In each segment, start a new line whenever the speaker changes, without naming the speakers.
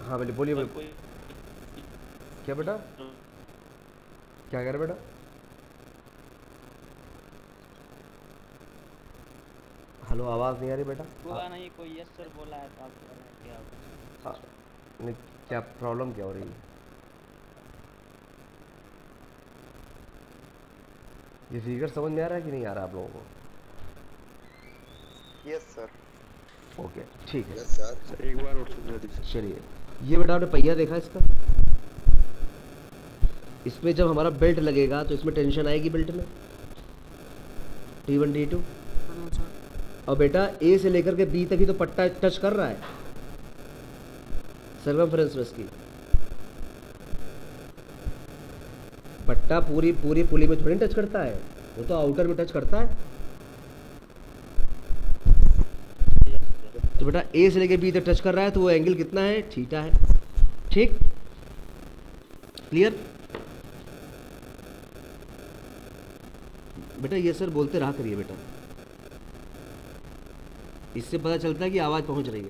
हाँ बोलिए बोलिए
सर
बोलिए।
कोई
क्या बेटा, क्या कह रहे बेटा? हेलो, आवाज़ नहीं आ रही बेटा।
हुआ नहीं, कोई यस सर बोला है तो आप कह रहे हैं क्या हुआ।
आ, नहीं, क्या प्रॉब्लम क्या हो रही है? ये फिगर समझ में आ रहा है कि नहीं आ रहा आप लोगों को?
Yes sir.
ओके, ठीक है।
Yes sir.
सर एक बार और समझा दीजिए।
चलिए, ये बेटा आपने पहिया देखा इसका? इसमें जब हमारा बेल्ट लगेगा तो इसमें टेंशन आएगी बेल्ट में, T1 T2। और बेटा ए से लेकर के बी तक ही तो पट्टा टच कर रहा है सर्कमफ्रेंस में इसकी। पट्टा पूरी पूरी पुली में थोड़ी टच करता है, वो तो आउटर में टच करता है। तो बेटा ए से लेकर बी तक टच कर रहा है तो वो एंगल कितना है? थीटा है। ठीक, क्लियर? बेटा ये सर बोलते रहा करिए बेटा, इससे पता चलता है कि आवाज़ पहुंच रही है।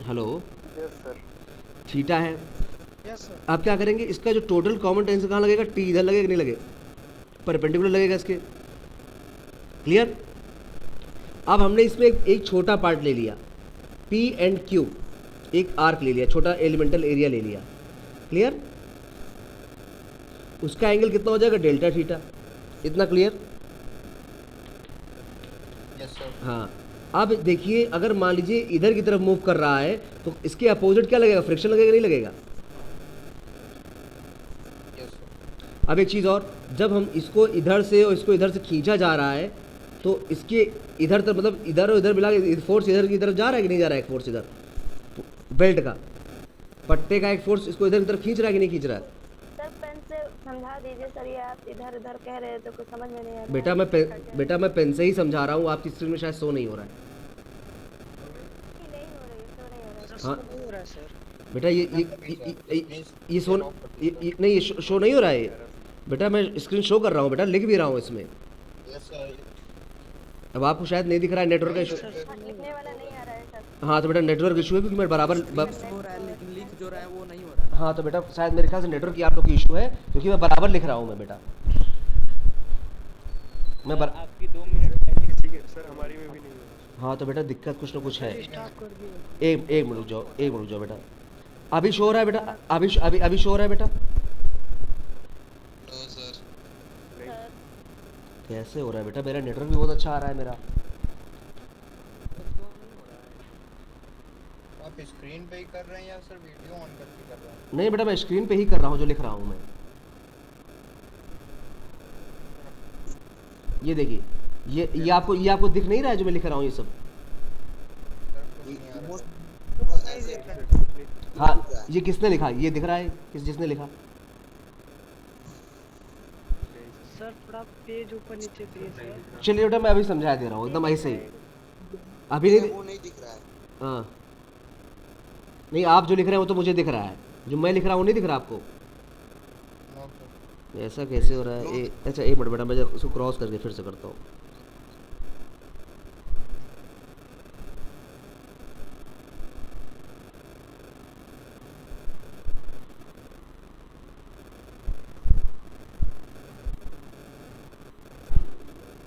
Hello,
yes sir.
थीटा है।
Yes sir.
आप क्या करेंगे, इसका जो टोटल कॉमन टेंशन कहाँ लगेगा? टी इधर लगेगा कि नहीं लगेगा? परपेंडिकुलर लगेगा इसके। क्लियर? अब हमने इसमें एक छोटा पार्ट ले लिया, पी एंड क्यू, एक आर्क ले लिया, छोटा एलिमेंटल एरिया ले लिया। क्लियर? उसका एंगल कितना हो जाएगा? Delta theta. इतना क्लियर?
Yes sir.
हाँ। अब देखिए, अगर मान लीजिए इधर की तरफ मूव कर रहा है तो इसके अपोजिट क्या लगेगा? फ्रिक्शन लगेगा नहीं लगेगा?
Yes sir.
अब एक चीज़ और, जब हम इसको इधर से और इसको इधर से खींचा जा रहा है तो इसके इधर तक, मतलब इधर और इधर मिला के फोर्स इधर की तरफ जा रहा है कि नहीं जा रहा है? एक फोर्स इधर बेल्ट का, पट्टे का एक फोर्स इसको इधर की तरफ खींच रहा है कि नहीं खींच रहा है?
सर पेन से समझा दीजिए सर, ये आप इधर उधर कह रहे हैं तो कुछ समझ में नहीं आ रहा।
बेटा मैं पेन से ही समझा रहा हूँ, आपकी स्क्रीन में शायद शो नहीं हो रहा है।
नहीं हो रही है, शो नहीं हो रहा है।
हाँ
नहीं हो रहा है सर।
बेटा, ये शो नहीं, ये शो नहीं हो रहा है बेटा। मैं स्क्रीन शो कर रहा हूँ बेटा, लिख भी रहा हूँ इसमें।
Yes sir.
अब आपको शायद नहीं दिख रहा है, नेटवर्क का इशू।
हाँ, लिखने वाला नहीं आ रहा है सर।
हाँ तो बेटा नेटवर्क इशू है, क्योंकि मैं बराबर
हो रहा है लेकिन लिख जो रहा है वो नहीं हो रहा है।
हाँ तो बेटा शायद मेरे ख्याल से नेटवर्क की आप लोग की इशू है, क्योंकि मैं बराबर लिख रहा हूँ मैं बेटा। मैं
सर आपकी 2 मिनट पहले
ठीक है सर, हमारी में भी नहीं हो रहा।
हाँ तो बेटा दिक्कत कुछ ना कुछ है। एक मिनट रुक जाओ, एक मिनट रुक जाओ बेटा। अभी शो हो रहा है बेटा? अभी शो हो रहा है बेटा?
No sir.
कैसे हो रहा है बेटा? मेरा नेटवर्क भी बहुत अच्छा आ रहा है मेरा।
आप स्क्रीन पे ही कर रहे हैं या सर वीडियो ऑन करके कर रहे हैं?
नहीं बेटा, मैं स्क्रीन पे ही कर रहा हूँ जो लिख रहा हूँ मैं। ये देखिए, ये आपको दिख नहीं रहा है जो मैं लिख रहा हूँ ये सब?
सर कुछ नहीं आ रहा।
हाँ, ये किसने लिखा? ये दिख रहा है जिसने लिखा?
सर थोड़ा पेज ऊपर नीचे करिए सर।
चलिए बेटा मैं अभी समझा दे रहा हूँ एकदम ऐसे ही। अभी नहीं,
वो नहीं दिख रहा है।
हाँ नहीं, आप जो लिख रहे हैं वो तो मुझे दिख रहा है, जो मैं लिख रहा हूँ वो नहीं दिख रहा आपको?
No sir.
ऐसा कैसे हो रहा है? अच्छा एक मिनट बेटा, मैं उसको क्रॉस करके फिर से करता हूँ।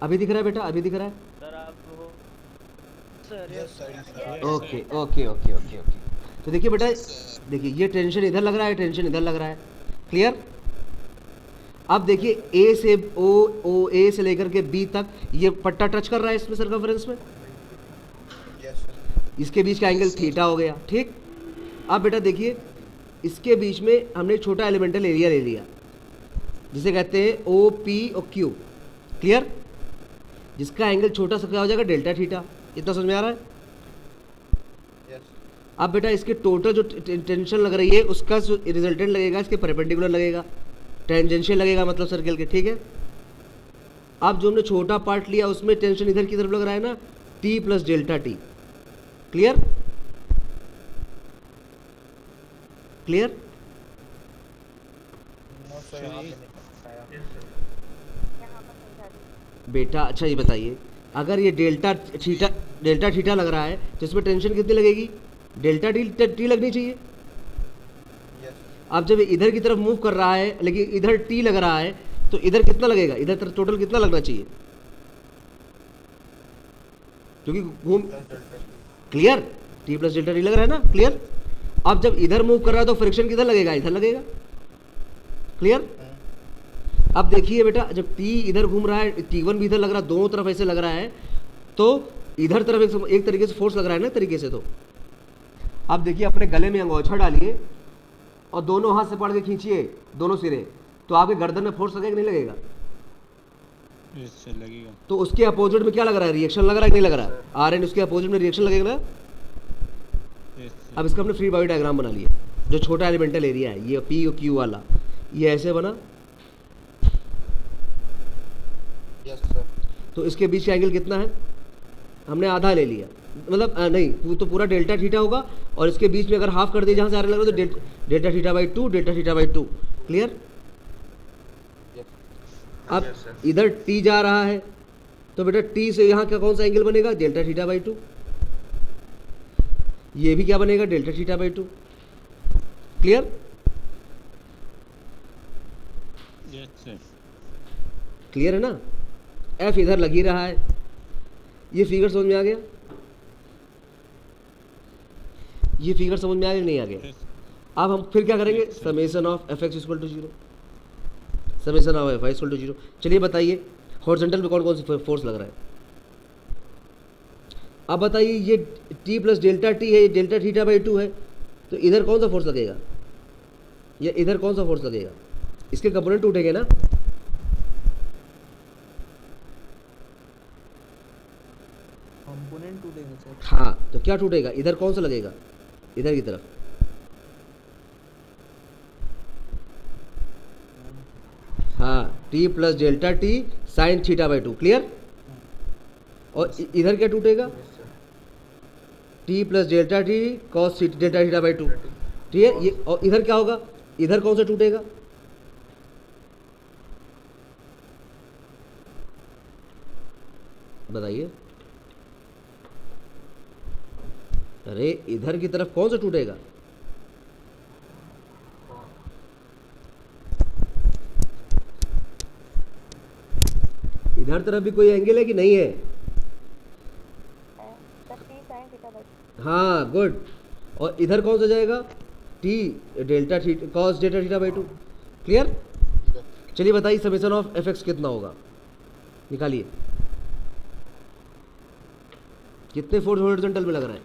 अभी दिख रहा है बेटा? अभी दिख रहा है?
सर आप हो
sir
yes sir.
Okay okay okay okay okay. तो देखिए बेटा, देखिए ये टेंशन इधर लग रहा है, टेंशन इधर लग रहा है। क्लियर? अब देखिए ए से ओ ए से लेकर के बी तक ये पट्टा टच कर रहा है इसमें सर्कमफ्रेंस में,
यस सर।
इसके बीच का एंगल थीटा हो गया। ठीक, अब बेटा देखिए इसके बीच में हमने छोटा एलिमेंटल एरिया ले लिया जिसे कहते हैं ओ पी और क्यू। क्लियर? जिसका एंगल छोटा सा क्या हो जाएगा? Delta theta. इतना समझ में आ रहा है?
यस।
अब बेटा इसके टोटल जो टेंशन लग रही है उसका जो रिजल्टेंट लगेगा इसके परपेंडिकुलर लगेगा, टेंजेंशियल लगेगा मतलब सर्कल के। ठीक है? अब जो हमने छोटा पार्ट लिया उसमें टेंशन इधर की तरफ लग रहा है ना, t plus delta t. Clear? Clear?
No sir, यहाँ पे नहीं बताया।
यहाँ पर समझा दीजिए।
बेटा अच्छा ये बताइए, अगर ये डेल्टा थीटा लग रहा है तो इसमें टेंशन कितनी लगेगी? डेल्टा टी लगनी चाहिए।
यस
अब जब ये इधर की तरफ मूव कर रहा है लेकिन इधर टी लग रहा है तो इधर कितना लगेगा? इधर तरफ टोटल कितना लगना चाहिए? क्योंकि घूम
plus delta
clear, T plus delta T लग रहा है ना, क्लियर। अब जब इधर मूव कर रहा है तो फ्रिक्शन किधर लगेगा? इधर लगेगा, क्लियर। अब देखिए बेटा, जब टी इधर घूम रहा है, T1 भी इधर लग रहा है, दोनों तरफ ऐसे लग रहा है, तो इधर तरफ एक तरीके से फोर्स लग रहा है ना, तरीके से। तो अब देखिए, अपने गले में अंगोछा डालिए और दोनों हाथ से पकड़ के खींचिए दोनों सिरे, तो आपके गर्दन में फोर्स लगेगा कि नहीं लगेगा?
इससे लगेगा।
तो उसके अपोजिट में क्या लग रहा है? रिएक्शन लग रहा है कि नहीं लग रहा है? आर एंड उसके अपोजिट में रिएक्शन लगेगा ना।
इससे
अब इसका हमने फ्री बॉडी डायग्राम बना लिया, जो छोटा एलिमेंटल एरिया है, ये पी और क्यू वाला, ये ऐसे बना।
यस सर
तो इसके बीच का एंगल कितना है? हमने आधा ले लिया, मतलब नहीं तो पूरा डेल्टा थीटा होगा, और इसके बीच में अगर हाफ कर दिए जहाँ से आ रहा है तो delta theta by 2, delta theta by 2, clear.
Yes
अब
Yes, sir.
इधर टी जा रहा है तो बेटा टी से यहाँ का कौन सा एंगल बनेगा? Delta theta by 2। ये भी क्या बनेगा? Delta theta by 2, clear.
इससे
क्लियर है ना। एफ इधर लग ही रहा है, ये फिगर समझ में आ गया? ये फिगर समझ में आ गया नहीं आ गया? अब हम फिर क्या करेंगे? Summation of f x equal to 0, summation of f i equal to 0। चलिए बताइए, हॉरिजॉन्टल पे कौन कौन सी फोर्स लग रहा है? अब बताइए, ये टी प्लस डेल्टा टी है, ये डेल्टा थीटा बाई 2 है, तो इधर कौन सा फोर्स लगेगा? या इधर कौन सा फोर्स लगेगा? इसके कंपोनेंट टूटेंगे ना।
कंपोनेंट टूटेंगे सर
हाँ, तो क्या टूटेगा? इधर कौन सा लगेगा? इधर की तरफ। हाँ, T plus delta t sine theta by 2, clear. और इधर क्या टूटेगा? T plus delta T cos delta theta by 2, ठीक है। ये और इधर क्या होगा? इधर कौन सा टूटेगा? बताइए। अरे इधर की तरफ कौन सा टूटेगा? इधर तरफ भी कोई एंगल है कि नहीं है?
Sir t sine theta by
हाँ, गुड। और इधर कौन सा जाएगा? T delta theta cos delta theta by 2, clear. चलिए बताइए, समेशन ऑफ एफ एक्स कितना होगा? निकालिए। कितने फोर्स हॉरिजॉन्टल में लग रहा है?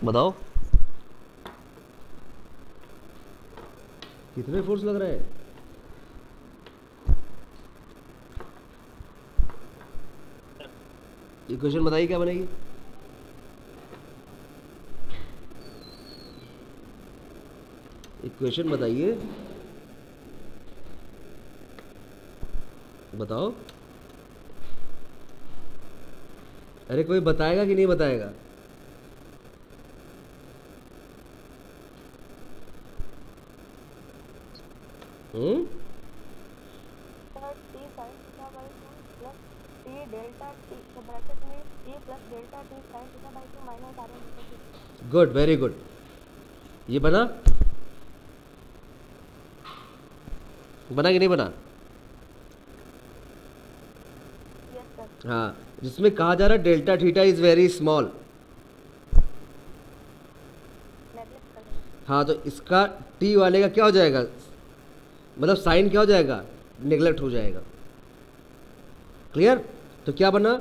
बताओ, कितने फोर्स लग रहा है? इक्वेशन बताइए क्या बनेगी? इक्वेशन बताइए, बताओ। अरे कोई बताएगा कि नहीं बताएगा?
Sir t sine theta by 2 plus t delta t तो ब्रैकेट में t plus delta t sine theta by 2 minus r n.
Good, very good. ये बना? बना कि नहीं बना?
Yes sir.
हाँ, जिसमें कहा जा रहा है delta theta is very small.
Neglect कर देंगे।
हाँ, तो इसका टी वाले का क्या हो जाएगा? मतलब साइन क्या हो जाएगा? नेगलेक्ट हो जाएगा, क्लियर। तो क्या बना?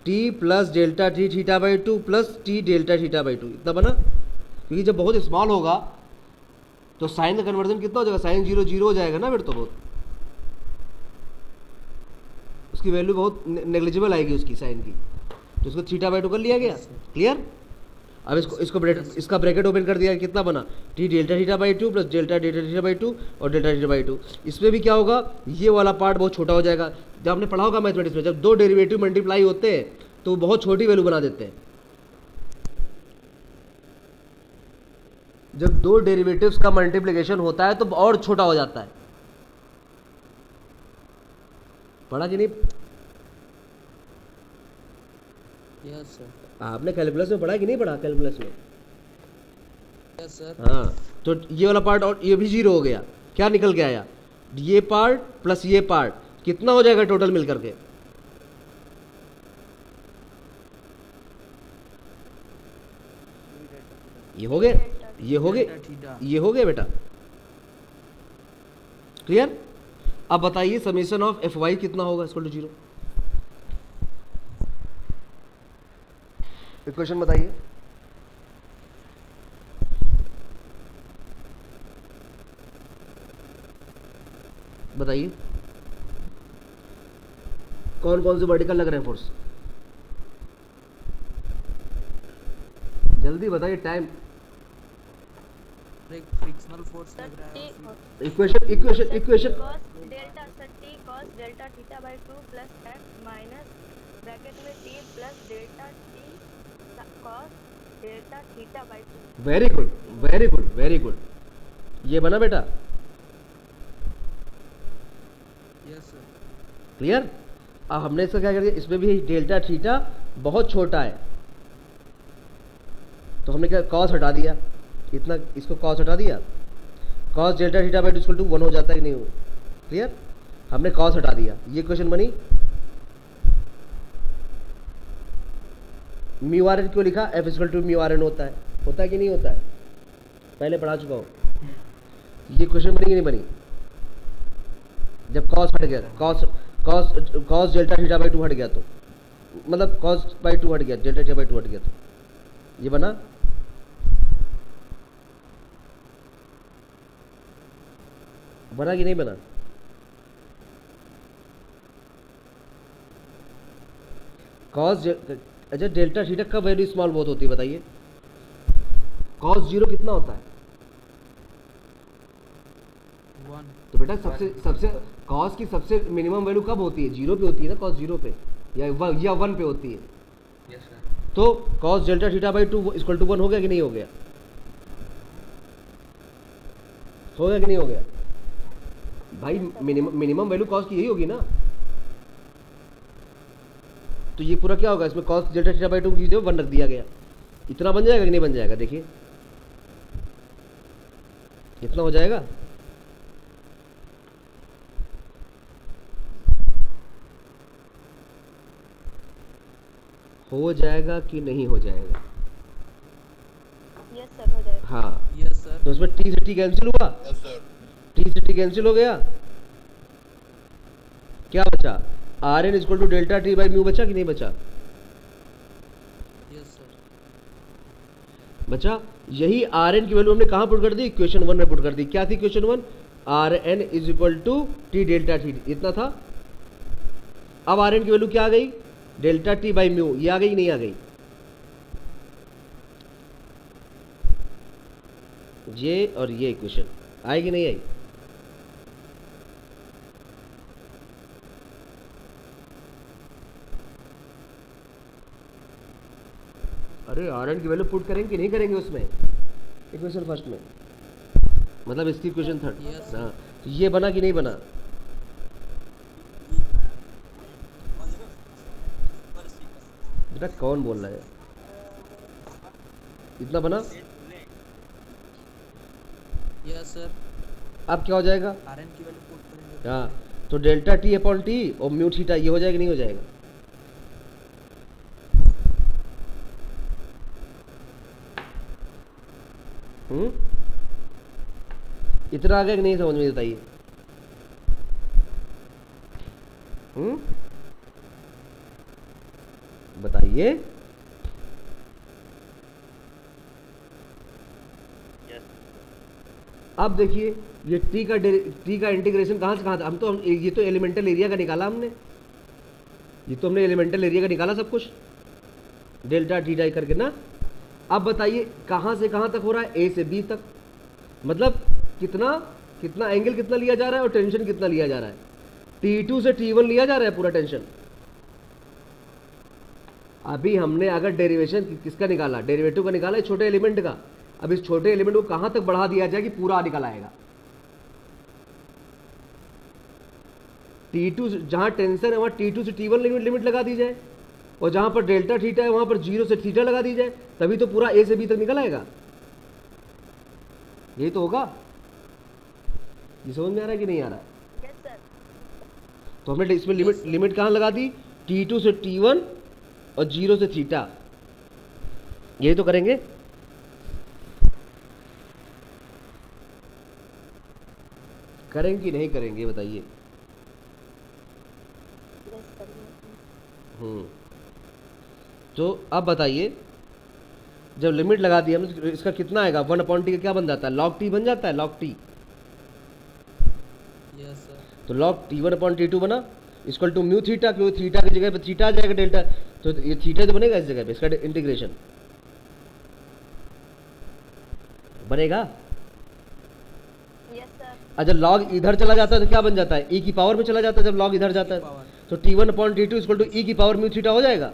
T plus delta T theta by 2 plus t delta theta by 2, इतना बना। क्योंकि जब बहुत स्मॉल होगा तो साइन का कन्वर्जन कितना हो जाएगा? साइन 0 0 हो जाएगा ना फिर, तो बहुत उसकी वैल्यू बहुत नेग्लिजिबल आएगी उसकी साइन की। तो इसको थीटा बाई 2 कर लिया गया, क्लियर। अब इसका ब्रैकेट ओपन कर दिया, कितना बना? T delta theta by 2 plus delta delta theta by 2 और डेल्टा थीटा बाई 2। इसमें भी क्या होगा? ये वाला पार्ट बहुत छोटा हो जाएगा। जब आपने पढ़ा होगा मैथमेटिक्स में, जब दो डेरिवेटिव मल्टीप्लाई होते हैं तो वो बहुत छोटी वैल्यू बना देते हैं। जब दो डेरिवेटिव्स का मल्टीप्लिकेशन होता है तो और छोटा हो जाता है। पढ़ा कि नहीं?
Yes sir.
आपने कैलकुलस में पढ़ा कि नहीं पढ़ा? कैलकुलस में
यस सर।
हाँ, तो ये वाला पार्ट और ये भी जीरो हो गया। क्या निकल के आया? ये पार्ट प्लस ये पार्ट कितना हो जाएगा टोटल मिल करके? ये हो गया, ये हो गया, ये हो गया बेटा। क्लियर? अब बताइए समीशन ऑफ एफ वाई कितना होगा इक्वल टू 0? इक्वेशन बताइए। बताइए कौन कौन से वर्टिकल लग रहे हैं फोर्स? जल्दी बताइए, टाइम।
एक फ्रिक्शनल फोर्स लग रहा है।
Equation equation equation
cos delta sir t cos delta theta by 2 plus f minus bracket में t plus delta t cos delta theta by 2।
Very good, very good, very good. ये बना बेटा?
Yes sir.
Clear? अब हमने इसका क्या कर दिया, इसमें भी डेल्टा थीटा बहुत छोटा है तो हमने क्या कॉस हटा दिया, इतना इसको कॉस हटा दिया। Cos delta theta by 2 equal to 1 हो जाता है कि नहीं? हो क्लियर? हमने कॉस हटा दिया। ये क्वेश्चन बनी। म्यू आर एन क्यों लिखा? F equal to mu r n होता है कि नहीं होता है? पहले पढ़ा चुका हूँ। ये क्वेश्चन बनी कि नहीं बनी? जब कॉस हट गया, कॉस डेल्टा थीटा बाई 2 हट गया तो मतलब कॉस बाई 2 हट गया, डेल्टा थीटा बाई 2 हट गया तो ये बना। बना कि नहीं बना? कॉस अच्छा डेल्टा थीटा कब वैल्यू स्मॉल बहुत होती है बताइए? कॉस 0 कितना होता है?
1।
तो बेटा सबसे कॉस की सबसे मिनिमम वैल्यू कब होती है? 0 पे होती है ना, कॉस 0 पे या 1 पे होती है।
Yes sir.
तो cos delta theta by 2 equal to 1 हो गया कि नहीं हो गया? हो गया कि नहीं हो गया भाई? मिनिमम वैल्यू कॉस की यही होगी ना। तो ये पूरा क्या होगा? इसमें कॉस डेल्टा थीटा बाई 2 की जो 1 रख दिया गया, इतना बन जाएगा कि नहीं बन जाएगा? देखिए कितना हो जाएगा? हो जाएगा कि नहीं हो जाएगा?
यस सर हो जाएगा।
हाँ,
यस सर।
तो इसमें टी से टी कैंसिल हुआ,
यस सर।
टी से टी कैंसिल हो गया, क्या बचा? R n equal to delta t by mu बचा कि नहीं बचा?
Yes sir.
बचा। यही आर एन की वैल्यू हमने कहाँ पुट कर दी? इक्वेशन 1 में पुट कर दी। क्या थी equation 1? R n is equal to t delta t, इतना था। अब आर एन की वैल्यू क्या आ गई? Delta t by mu. ये आ गई नहीं आ गई? ये और ये इक्वेशन आएगी नहीं आई? अरे आर एन की वैल्यू पुट करेंगे कि नहीं करेंगे उसमें? इक्वेशन फर्स्ट में, मतलब इसकी इक्वेशन थर्ड।
Yes.
हाँ, तो ये बना कि नहीं बना? बेटा कौन बोल रहा है? इतना बना।
Yes sir.
अब क्या हो जाएगा?
आरएन की वैल्यू पुट करेंगे।
हाँ, तो डेल्टा टी अपॉन टी और म्यू थीटा ये हो जाएगा कि नहीं हो जाएगा? इतना आ गया कि नहीं समझ में? बताइए। बताइए। अब देखिए ये टी का इंटीग्रेशन कहाँ से कहाँ था? ये तो एलिमेंटल एरिया का निकाला हमने, ये तो हमने एलिमेंटल एरिया का निकाला सब कुछ डेल्टा टी डाई करके ना। अब बताइए कहाँ से कहाँ तक हो रहा है? ए से बी तक, मतलब कितना एंगल कितना लिया जा रहा है और टेंशन कितना लिया जा रहा है? T2 से T1 लिया जा रहा है पूरा टेंशन। अभी हमने अगर डेरिवेशन किसका निकाला? डेरिवेटिव का निकाला है छोटे एलिमेंट का, अब इस छोटे एलिमेंट को कहां तक बढ़ा दिया जाए कि पूरा निकल आएगा। T2 जहां टेंशन है वहां T2 से T1 लिमिट लगा दी जाए, और जहां पर डेल्टा थीटा है वहां पर 0 से थीटा लगा दी जाए, तभी तो पूरा A से B तक निकल आएगा। यही तो होगा। ये समझ में आ रहा है कि नहीं आ रहा है?
Yes sir.
तो हमने इसमें लिमिट कहां लगा दी? T2 से T1 और 0 से थीटा। यही तो करेंगे। करेंगे कि नहीं करेंगे बताइए।
Yes sir.
तो अब बताइए, जब लिमिट लगा दी हमने तो इसका कितना आएगा? 1/t का क्या बन जाता है? log t बन जाता है, log t।
Yes sir.
तो log t1/t2 बना इक्वल टू म्यू थीटा, क्योंकि थीटा की जगह पे थीटा आ जाएगा डेल्टा, तो ये थीटा तो बनेगा इस जगह पे, इसका इंटीग्रेशन बनेगा।
Yes sir.
अच्छा log इधर चला जाता है तो क्या बन जाता है? e की पावर में चला जाता है जब log इधर जाता है, तो t1/t2 इक्वल टू e की पावर म्यू थीटा हो जाएगा।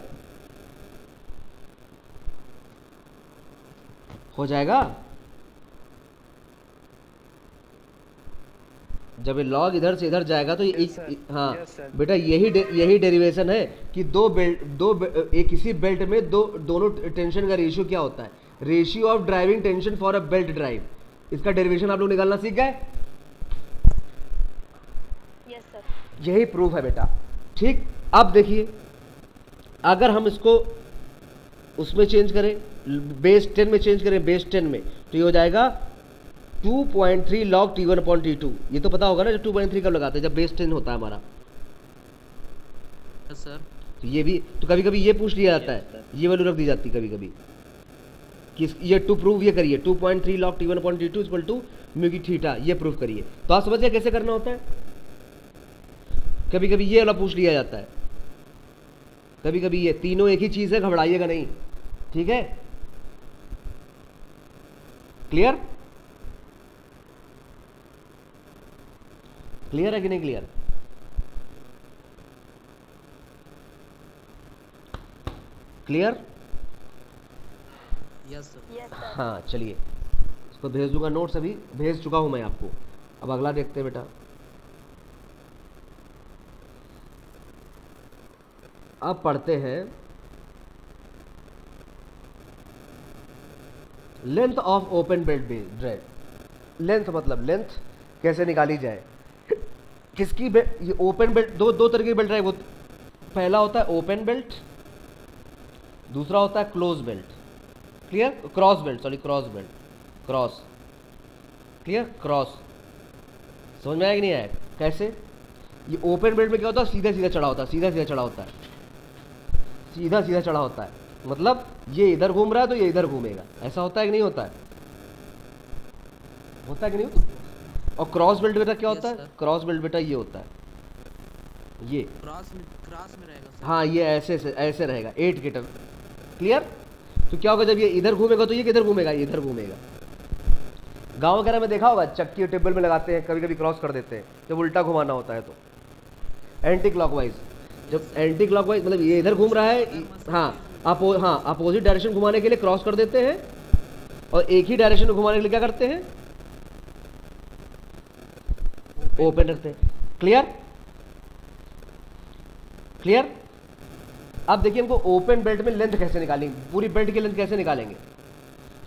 हो जाएगा। जब ये log इधर से इधर जाएगा तो ये
Yes, sir.
हाँ
Yes, sir.
बेटा यही डेरिवेशन है कि एक किसी बेल्ट में दोनों टेंशन का रेशियो क्या होता है? Ratio of driving tension for a belt drive. इसका डेरिवेशन आप लोग निकालना सीख गए।
Yes sir.
यही प्रूफ है बेटा। ठीक, अब देखिए अगर हम इसको उसमें चेंज करें, बेस 10 में चेंज करें, बेस 10 में, तो ये हो जाएगा 2.3 log t1/t2। ये तो पता होगा ना जब 2.3 कब लगाते हैं? जब बेस 10 होता है हमारा।
Yes sir.
तो ये भी तो कभी कभी ये पूछ लिया जाता है, ये वैल्यू रख दी जाती है कभी कभी कि ये टू प्रूव ये करिए 2.3 log t1/t2 equal to mu की थीटा, ये प्रूफ करिए। तो आप समझ गए कैसे करना होता है। कभी कभी ये वाला पूछ लिया जाता है, कभी कभी ये, तीनों एक ही चीज है, घबराइएगा नहीं। ठीक है, क्लियर? क्लियर है कि नहीं clear? Clear?
Yes sir.
Yes sir.
हाँ चलिए, इसको भेज दूंगा, नोट्स अभी भेज चुका हूं मैं आपको। अब अगला देखते हैं बेटा। अब पढ़ते हैं length of open belt drive. Length मतलब लेंथ कैसे निकाली जाए। किसकी ये ओपन बेल्ट, दो तरह की बेल्ट ड्राइव होती। पहला होता है ओपन बेल्ट, दूसरा होता है close belt. Clear? Cross belt, sorry cross belt, cross. Clear? Cross. समझ में आया कि नहीं आया? कैसे? ये ओपन बेल्ट में क्या होता है? सीधा सीधा चढ़ा होता है, सीधा सीधा चढ़ा होता है, सीधा सीधा चढ़ा होता है। मतलब ये इधर घूम रहा है तो ये इधर घूमेगा। ऐसा होता है कि नहीं होता है? होता है कि नहीं होता? और क्रॉस बेल्ट बेटा क्या होता है? क्रॉस बेल्ट बेटा ये होता है, ये
क्रॉस में रहेगा सर।
हाँ, ये ऐसे रहेगा 8 के टर्म। क्लियर? तो क्या होगा जब ये इधर घूमेगा तो ये किधर घूमेगा? ये इधर घूमेगा। गांव वगैरह में देखा होगा, चक्की टेबल में लगाते हैं, कभी कभी क्रॉस कर देते हैं जब उल्टा घुमाना होता है तो, एंटी क्लॉकवाइज। जब एंटी क्लॉकवाइज मतलब ये इधर घूम रहा है, हाँ अपोजिट डायरेक्शन घुमाने के लिए क्रॉस कर देते हैं, और एक ही डायरेक्शन में घुमाने के लिए क्या करते हैं? ओपन रखते हैं। क्लियर? क्लियर? अब देखिए हमको ओपन बेल्ट में लेंथ कैसे निकालेंगे, पूरी बेल्ट की लेंथ कैसे निकालेंगे।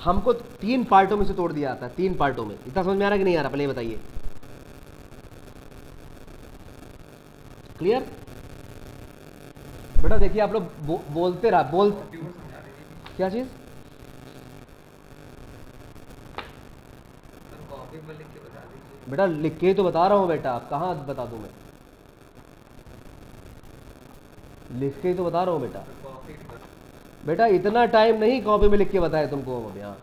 हमको 3 पार्टों में से तोड़ दिया जाता है, 3 पार्टों में। इतना समझ में आ रहा है कि नहीं आ रहा? पहले ये बताइए। क्लियर? बेटा देखिए आप लोग बोलते रहा क्या चीज? बेटा लिख के ही तो बता रहा हूं बेटा, आप कहाँ बता दूं मैं? लिख के ही तो बता रहा हूं बेटा। बेटा इतना टाइम नहीं कॉपी में लिख के बताए तुमको हम। यहाँ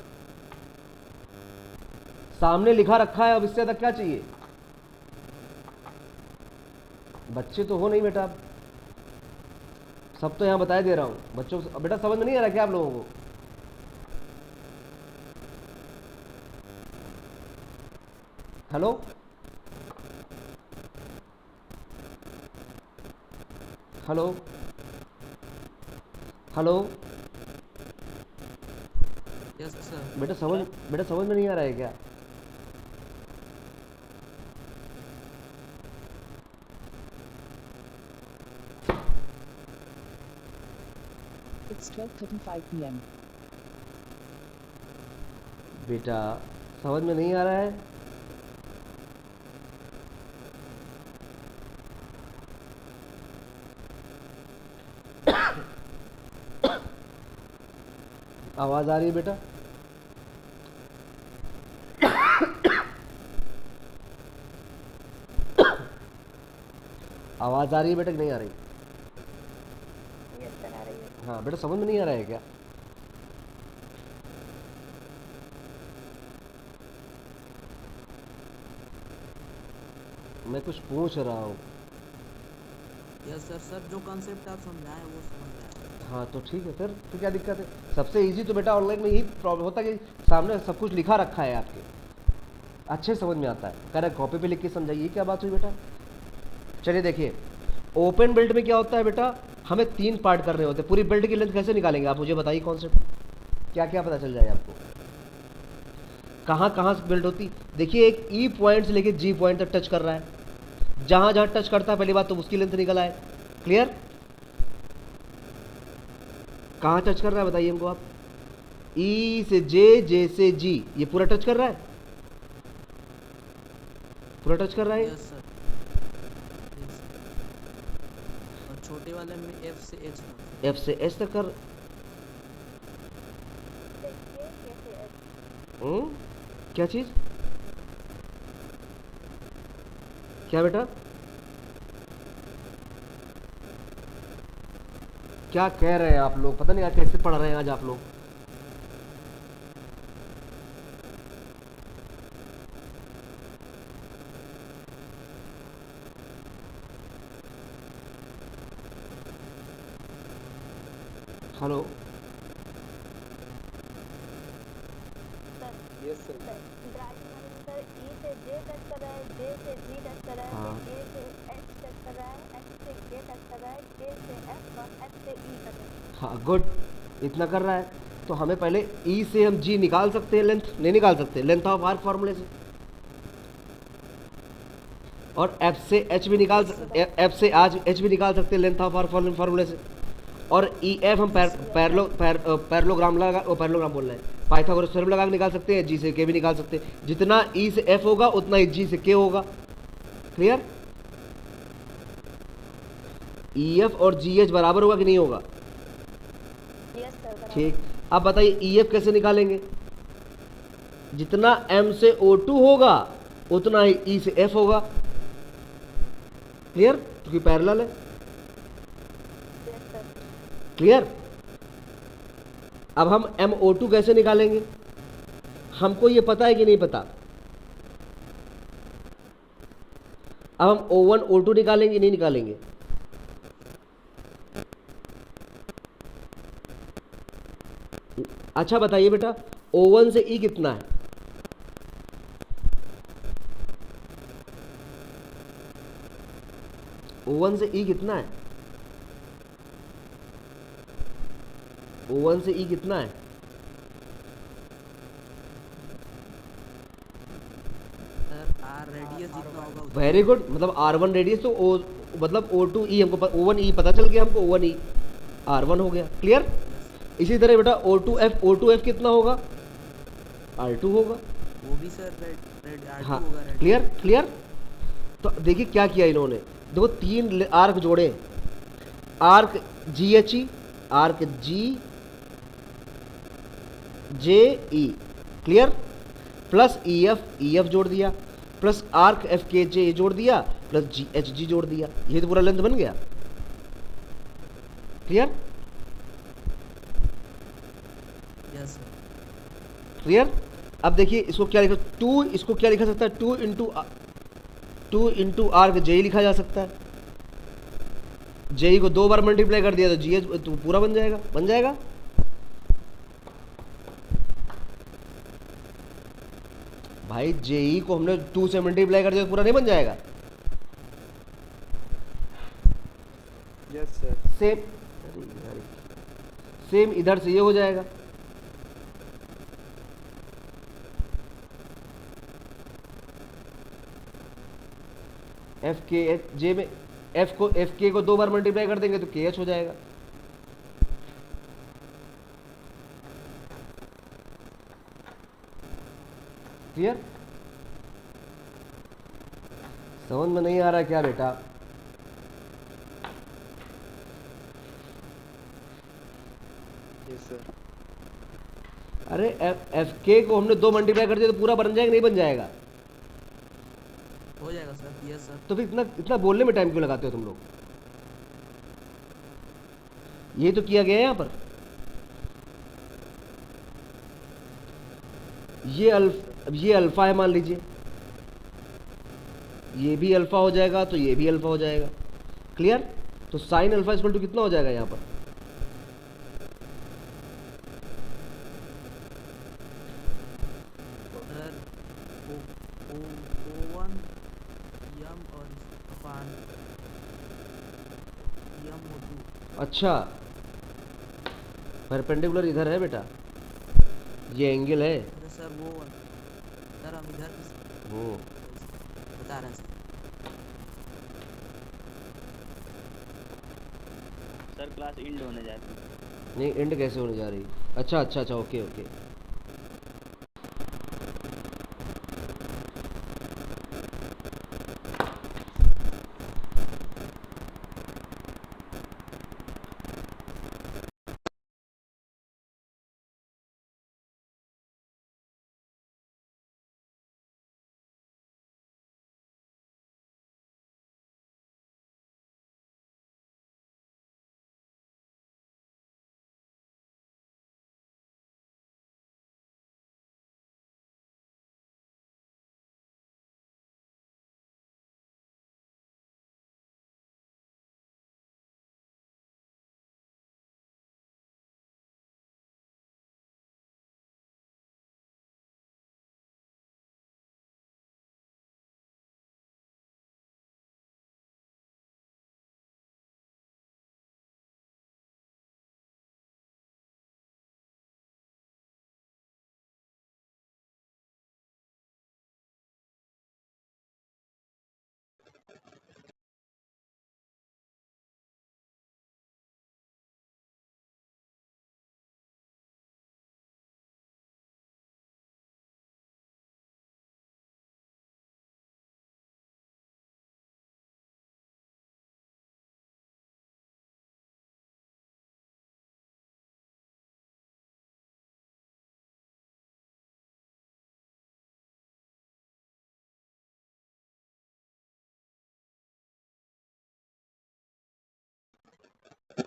सामने लिखा रखा है, अब इससे ज्यादा क्या चाहिए? बच्चे तो हो नहीं बेटा, सब तो यहाँ बताए दे रहा हूं बच्चों को। बेटा समझ में नहीं आ रहा क्या आप लोगों को? Hello, hello, hello.
Yes sir.
बेटा समझ में नहीं आ रहा है क्या?
It's 12:35 p.m.
बेटा समझ में नहीं आ रहा है? आवाज आ रही है बेटा? आवाज आ रही है बेटा कि नहीं आ रही?
यस सर आ रही है।
हाँ बेटा समझ में नहीं आ रहा है क्या? मैं कुछ पूछ रहा हूँ।
Yes sir. सर जो कॉन्सेप्ट आप समझाएं वो समझ में आया।
हाँ तो ठीक है सर, तो क्या दिक्कत है? सबसे इजी तो बेटा ऑनलाइन में यही प्रॉब्लम होता है कि सामने सब कुछ लिखा रखा है आपके, अच्छे समझ में आता है। कह रहा कॉपी पे लिख के समझाइए, क्या बात हुई बेटा? चलिए देखिए, ओपन बिल्ड में क्या होता है बेटा, हमें 3 पार्ट करने होते हैं। पूरी बिल्ड की लेंथ कैसे निकालेंगे आप मुझे बताइए, कॉन्सेप्ट क्या क्या पता चल जाए आपको, कहाँ कहाँ से बिल्ड होती। देखिए एक ई पॉइंट से लेके जी पॉइंट तक टच कर रहा है, जहाँ जहाँ टच करता है पहली बात तो उसकी लेंथ निकल आए। क्लियर? कहाँ टच कर रहा है बताइए हमको आप? ई से जे, जे से जी, ये पूरा टच कर रहा है, पूरा टच कर रहा है।
Yes sir. Yes sir. और छोटे वाले में एफ से एच तक।
एफ से एच तक कर।
देखिए कैसे है।
क्या चीज? क्या बेटा? क्या कह रहे हैं आप लोग? पता नहीं आज कैसे पढ़ रहे हैं आज आप लोग। Hello
yes sir.
Driving sir E से जे टच कर रहा है, जे से जी टच कर रहा है,
हाँ।
ए से एच टच कर रहा है, एच से के टच कर रहा है, के से एफ और एच से ई कर रहा है।
हाँ गुड, इतना कर रहा है तो हमें पहले ई से हम जी निकाल सकते हैं, लेंथ नहीं निकाल सकते, लेंथ ऑफ आर्क फार्मूले से। और एफ से एच भी निकाल एफ से आज एच भी निकाल सकते हैं लेंथ ऑफ आर्क फार्मूले से। और ई एफ हम पैरेललोग्राम लगा, वो पैरेललोग्राम बोल रहे हैं, पाइथागोरस थ्योरम लगा के निकाल सकते हैं। जी से के भी निकाल सकते हैं, जितना ई से एफ होगा उतना ही जी से के होगा। क्लियर? ई एफ और जी एच बराबर होगा कि नहीं होगा?
यस सर बराबर।
ठीक, अब बताइए ई एफ कैसे निकालेंगे? जितना एम से O2 होगा उतना ही ई से एफ होगा। क्लियर? क्योंकि पैरेलल है।
Yes sir.
क्लियर? अब हम MO2 कैसे निकालेंगे? हमको ये पता है कि नहीं पता? अब हम O1 O2 निकालेंगे नहीं निकालेंगे? अच्छा बताइए बेटा, O1 से E कितना है? O1 से E कितना है? O1 से E कितना है?
सर आर रेडियस जितना होगा उतना।
वेरी गुड, मतलब R1 रेडियस तो O मतलब O2 E हमको O1 E पता चल गया हमको, O1 E R1 हो गया। क्लियर? इसी तरह बेटा O2F कितना होगा? R2 होगा।
वो भी सर रेड आर
हाँ
होगा रेड।
क्लियर? क्लियर? तो देखिए क्या किया इन्होंने, देखो 3 आर्क जोड़े, arc GHE, arc GJE। Clear? Plus EF जोड़ दिया, प्लस आर्क FKJ जोड़ दिया, प्लस GHG जोड़ दिया, ये तो पूरा लेंथ बन गया। क्लियर?
Yes sir.
क्लियर? अब देखिए इसको क्या लिखा, 2, इसको क्या लिखा सकता है? 2 इंटू आर्क JE लिखा जा सकता है। JE को 2 बार मल्टीप्लाई कर दिया तो GH तो पूरा बन जाएगा, बन जाएगा। भाई JE को हमने 2 से मल्टीप्लाई कर दिया तो पूरा नहीं बन जाएगा?
Yes sir.
सेम इधर से ये हो जाएगा। एफ के एच जे में एफ के को 2 बार मल्टीप्लाई कर देंगे तो के एच हो जाएगा। क्लियर? समझ में नहीं आ रहा क्या बेटा?
Yes sir.
अरे एफ के को हमने 2 मल्टीप्लाई कर दिया तो पूरा बन जाएगा नहीं बन जाएगा?
हो जाएगा सर। Yes sir.
तो फिर इतना इतना बोलने में टाइम क्यों लगाते हो तुम लोग? ये तो किया गया है यहाँ पर। ये अल्फा है मान लीजिए, ये भी अल्फा हो जाएगा तो ये भी अल्फा हो जाएगा। क्लियर? तो साइन अल्फा इक्वल टू कितना हो जाएगा यहाँ पर?
सर O1 यम और अपान यम O2।
अच्छा, परपेंडिकुलर इधर है बेटा, ये एंगल है।
अरे सर वो सर हम इधर बता रहे हैं सर।
सर क्लास इंड होने जाती है।
नहीं, एंड कैसे होने जा रही? अच्छा अच्छा अच्छा, ओके ओके।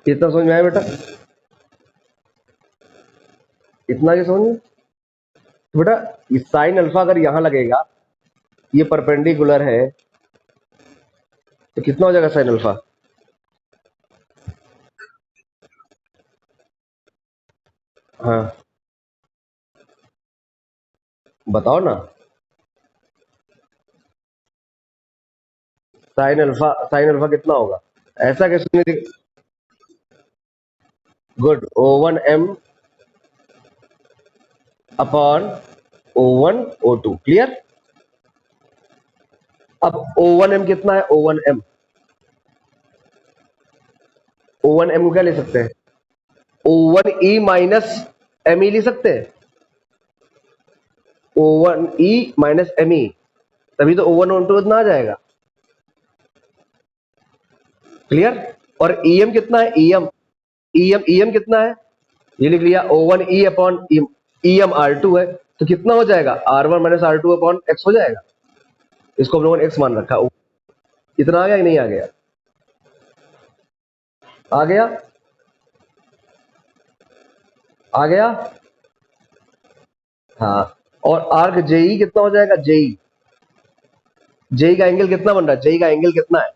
इतना समझ में आया बेटा? इतना क्या समझ में? तो बेटा ये साइन अल्फा अगर यहां लगेगा, ये परपेंडिकुलर है, तो कितना हो जाएगा साइन अल्फा? हाँ बताओ ना। साइन अल्फा कितना होगा? ऐसा कैसे नहीं? Good, O1m upon O1 O2। Clear? अब O1m कितना है? O1m को क्या ले सकते हैं? O1e माइनस me ले सकते हैं। O1e माइनस me, तभी तो O1 O2 इतना आ जाएगा। क्लियर? और em कितना है? em कितना है? ये लिख लिया, O1e अपॉन em R2 है, तो कितना हो जाएगा? R1 minus R2 upon x हो जाएगा। इसको हम लोगों ने x मान रखा। इतना आ गया कि नहीं आ गया? आ गया? आ गया? हाँ। और आर्क जेई कितना हो जाएगा? जेई का एंगल कितना बन रहा है? जेई का एंगल कितना है?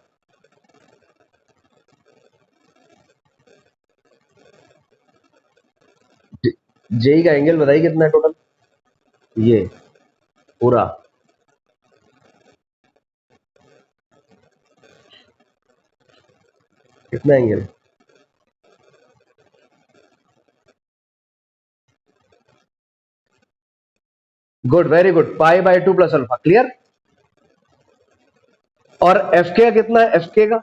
जेई का एंगल बताइए कितना है टोटल? ये पूरा कितना angle? Good, very good. Pi by 2 plus alpha. Clear? और एफ के का कितना है, एफ के का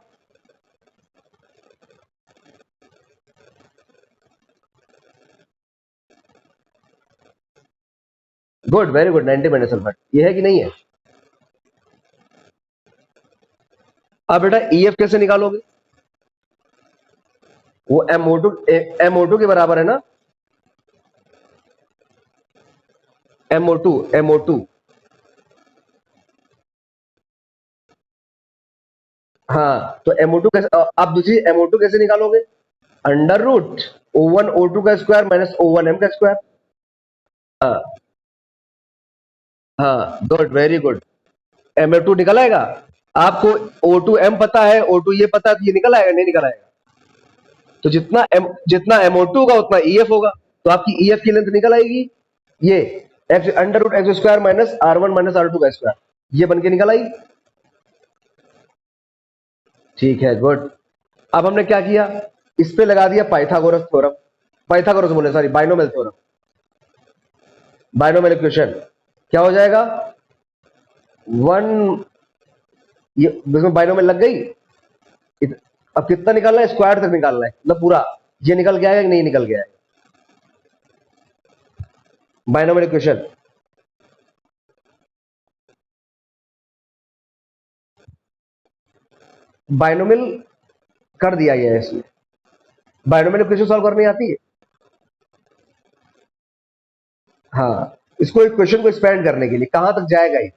good, very good, 90 minus alpha, ये है कि नहीं है? अब बेटा EF कैसे निकालोगे? वो MO2 के बराबर है ना, MO2 हाँ, तो MO2 कैसे, आप दूसरी MO2 कैसे निकालोगे? अंडर रूट O1 O2 का स्क्वायर माइनस O1 M का स्क्वायर। हाँ हाँ, गुड, वेरी गुड। MO2 निकल आएगा। आपको O2 M पता है, O2 ये पता है, तो ये निकल आएगा, नहीं निकल आएगा? तो जितना MO2 का उतना EF होगा, तो आपकी EF की लेंथ निकल आएगी, ये x under root x square minus R1 minus R2 का स्क्वायर, ये बन के निकल आई। ठीक है, गुड। अब हमने क्या किया, इस पे लगा दिया पाइथागोरस थ्योरम, पाइथागोरस बोले sorry, binomial theorem, binomial equation. क्या हो जाएगा, 1, ये इसमें बाइनोमियल लग गई। अब कितना निकालना है, स्क्वायर तक निकालना है, मतलब पूरा ये निकल गया है कि नहीं निकल गया है? बाइनोमियल इक्वेशन, बाइनोमियल कर दिया गया है इसमें। बाइनोमियल इक्वेशन सॉल्व करनी आती है? हाँ, इसको इक्वेशन को एक्सपेंड करने के लिए कहां तक जाएगा ये?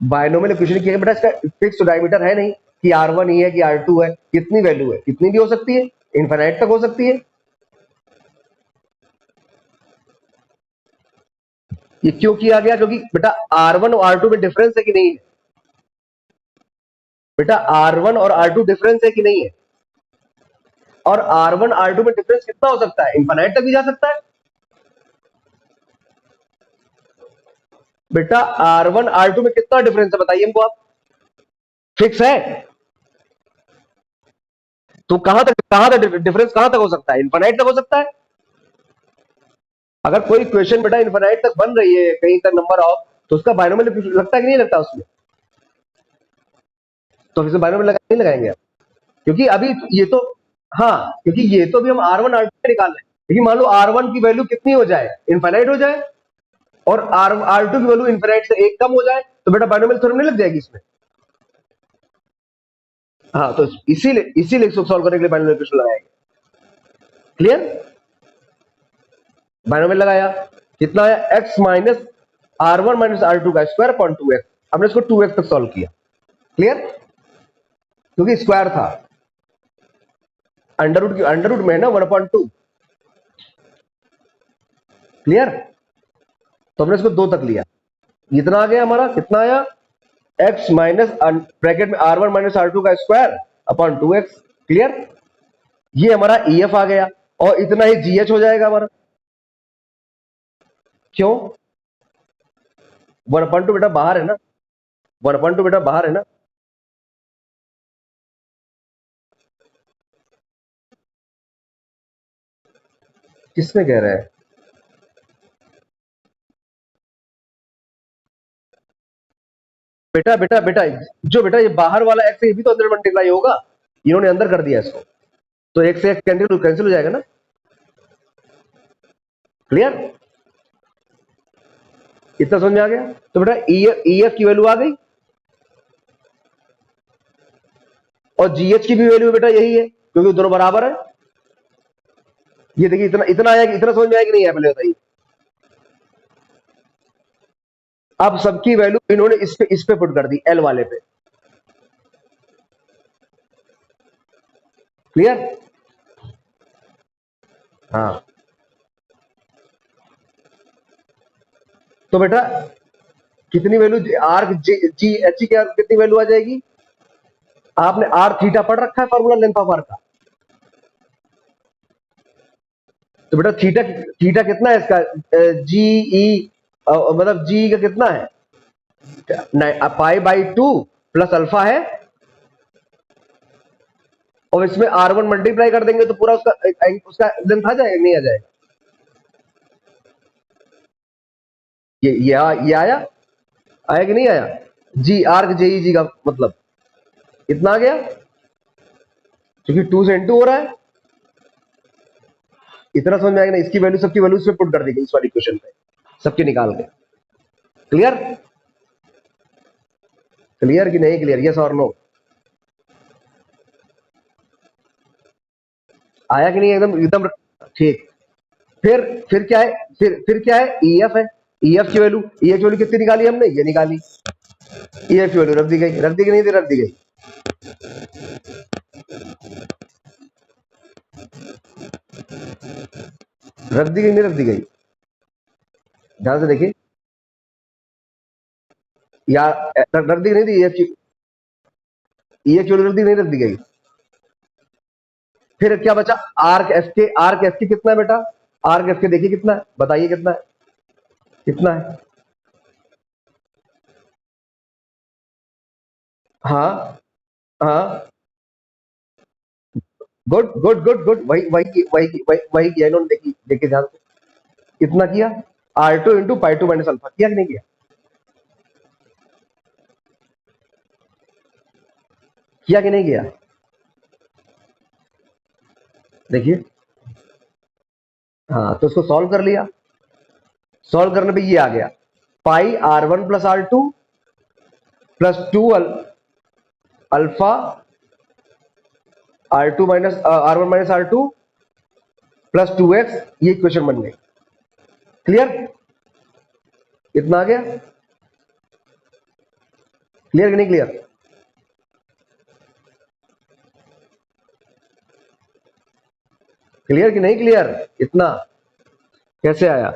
बाइनोमियल इक्वेशन की बेटा इसका फिक्स डायमीटर है नहीं कि R1 ही है कि R2 है, कितनी वैल्यू है, कितनी भी हो सकती है, इनफाइनाइट तक हो सकती है। ये क्यों किया गया, क्योंकि बेटा R1 और R2 में डिफरेंस है कि नहीं है? बेटा R1 और R2 डिफरेंस है कि नहीं है? और R1 R2 में डिफरेंस कितना हो सकता है, इनफाइनाइट तक भी जा सकता है। बेटा R1 R2 में कितना डिफरेंस है बताइए हमको आप, फिक्स है? तो कहां तक डिफरेंस कहां तक हो सकता है, इनफाइनाइट तक हो सकता है। अगर कोई क्वेश्चन बेटा इनफाइनाइट तक बन रही है कहीं तक नंबर ऑफ, तो उसका बाइनोमियल लगता है कि नहीं लगता उसमें? तो फिर बाइनोमियल नहीं लगाएंगे आप, क्योंकि अभी ये तो, हाँ, क्योंकि ये तो भी हम R1 R2 निकाल रहे हैं, लेकिन मान लो R1 की वैल्यू कितनी हो जाए, इनफाइनाइट हो जाए, और R2 की वैल्यू इनफाइनाइट से एक कम हो जाए, तो बेटा बाइनोमियल थ्योरम नहीं लग जाएगी इसमें। हाँ, तो इसीलिए इसको सॉल्व करने के लिए बाइनोमियल इक्वेशन लगाएंगे। क्लियर? बाइनोमियल लगाया, कितना आया, x minus R1 minus R2 का स्क्वायर अपॉन 2x, हमने इसको 2x तक सॉल्व किया। क्लियर? क्योंकि स्क्वायर था, अंडर रूट में है ना 1/2। क्लियर? तो हमने इसको 2 तक लिया, इतना आ गया हमारा, कितना आया, x माइनस ब्रैकेट में R1 माइनस R2 का स्क्वायर अपॉन 2x। क्लियर? ये हमारा EF आ गया, और इतना ही GH हो जाएगा हमारा। क्यों? 1/2 बेटा बाहर है ना, 1/2 बेटा बाहर है ना। किसमें कह रहा है? बेटा बेटा बेटा जो बेटा ये बाहर वाला x है, ये भी तो अंदर मल्टीप्लाई होगा, इन्होंने अंदर कर दिया इसको, तो x से x कैंसिल हो जाएगा ना। क्लियर? इतना समझ में आ गया? तो बेटा EF की वैल्यू आ गई, और GH की भी वैल्यू बेटा यही है, क्योंकि दोनों बराबर है। ये देखिए, इतना आया कि, इतना समझ में आया कि नहीं आया, पहले बताइए। अब सबकी वैल्यू इन्होंने इस पे पुट कर दी, L वाले पे। क्लियर? हाँ, तो बेटा कितनी वैल्यू, GH की कितनी वैल्यू आ जाएगी? आपने R थीटा पढ़ रखा है, फॉर्मूला लेंथ ऑफ आर्क का, तो बेटा थीटा कितना है इसका, GE मतलब G का कितना है, π/2 प्लस अल्फा है, और इसमें R1 मल्टीप्लाई कर देंगे तो पूरा उसका लेंथ आ जाएगा, नहीं आ जाएगा? ये आया कि नहीं आया? जी आर्क जेई का मतलब इतना आ गया, क्योंकि 2 से इनटू हो रहा है। इतना समझ में आएगा ना? इसकी वैल्यू सबकी वैल्यू पे पुट कर दी गई इस वाली इक्वेशन पे, सबके निकाल के। क्लियर? क्लियर कि नहीं क्लियर? यस और नो? आया कि नहीं? एकदम एकदम ठीक। फिर क्या है? फिर क्या है? ईएफ है। ईएफ की वैल्यू कितनी निकाली हमने? ये निकाली। ईएफ की वैल्यू रख दी गई कि नहीं रख दी गई? रख दी गई नहीं रख दी गई? ध्यान से देखिए, या रख दी नहीं थी? ईएफ की वैल्यू रख दी नहीं रख दी गई? फिर क्या बचा? आर्क एफ के कितना है बेटा? आर्क एफ के देखिए कितना है, बताइए कितना है? कितना है? हाँ हाँ, गुड गुड गुड गुड, वही किया इन्होंने। देखिए देखिए ध्यान से, कितना किया? R2 into pi 2 minus alpha, किया कि नहीं किया? किया कि नहीं किया? देखिए, हाँ तो इसको सॉल्व कर लिया। सॉल्व करने पे ये आ गया, पाई R1 plus R2 plus 2 alpha R1 minus R2 plus 2x, ये इक्वेशन बन गई। क्लियर? इतना आ गया? क्लियर कि नहीं क्लियर? क्लियर कि नहीं क्लियर? इतना कैसे आया?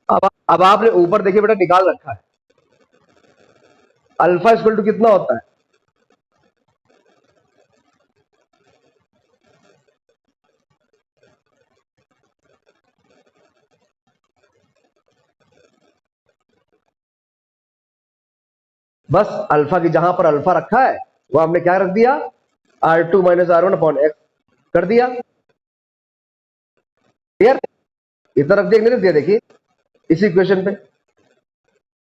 अब आपने ऊपर देखिए बेटा, निकाल रखा है अल्फा इक्वल टू कितना होता है? बस अल्फा की जहां पर अल्फा रखा है वो हमने क्या रख दिया? R2 minus R1 upon x कर दिया। क्लियर? इतना रख दिया नहीं रख दिया? देखिए इसी इक्वेशन पे,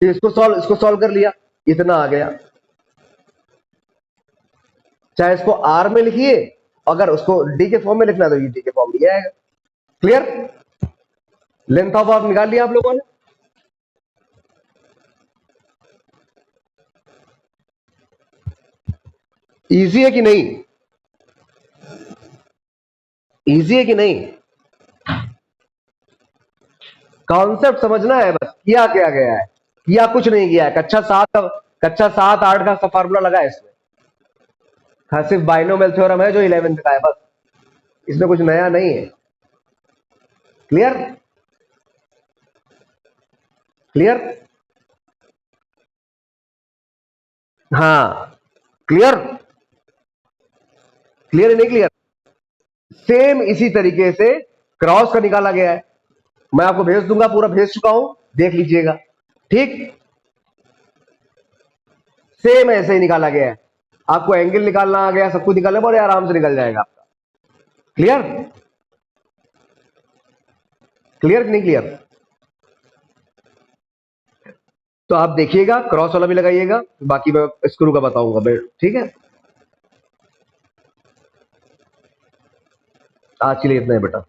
इसको सॉल्व कर लिया, इतना आ गया। चाहे इसको R में लिखिए, अगर उसको D के फॉर्म में लिखना है तो ये D के फॉर्म में आएगा। क्लियर? लेंथ ऑफ आर्क निकाल लिया आप लोगों ने? इजी है कि नहीं? इजी है कि नहीं? कॉन्सेप्ट समझना है बस। किया क्या गया है? किया कुछ नहीं किया है। कक्षा 7 8 का फार्मूला लगा है इसमें। हाँ, सिर्फ बाइनोमियल थ्योरम है जो 11th का है, बस इसमें कुछ नया नहीं है। क्लियर? क्लियर? हाँ क्लियर? क्लियर नहीं क्लियर? सेम इसी तरीके से क्रॉस का निकाला गया है, मैं आपको भेज दूंगा, पूरा भेज चुका हूं, देख लीजिएगा। ठीक, सेम ऐसे ही निकाला गया है। आपको एंगल निकालना आ गया, सब कुछ निकालना बड़े आराम से निकल जाएगा आपका। क्लियर? क्लियर कि नहीं क्लियर? तो आप देखिएगा, क्रॉस वाला भी लगाइएगा, बाकी मैं स्क्रू का बताऊंगा। ठीक है, आज के लिए इतना है बेटा।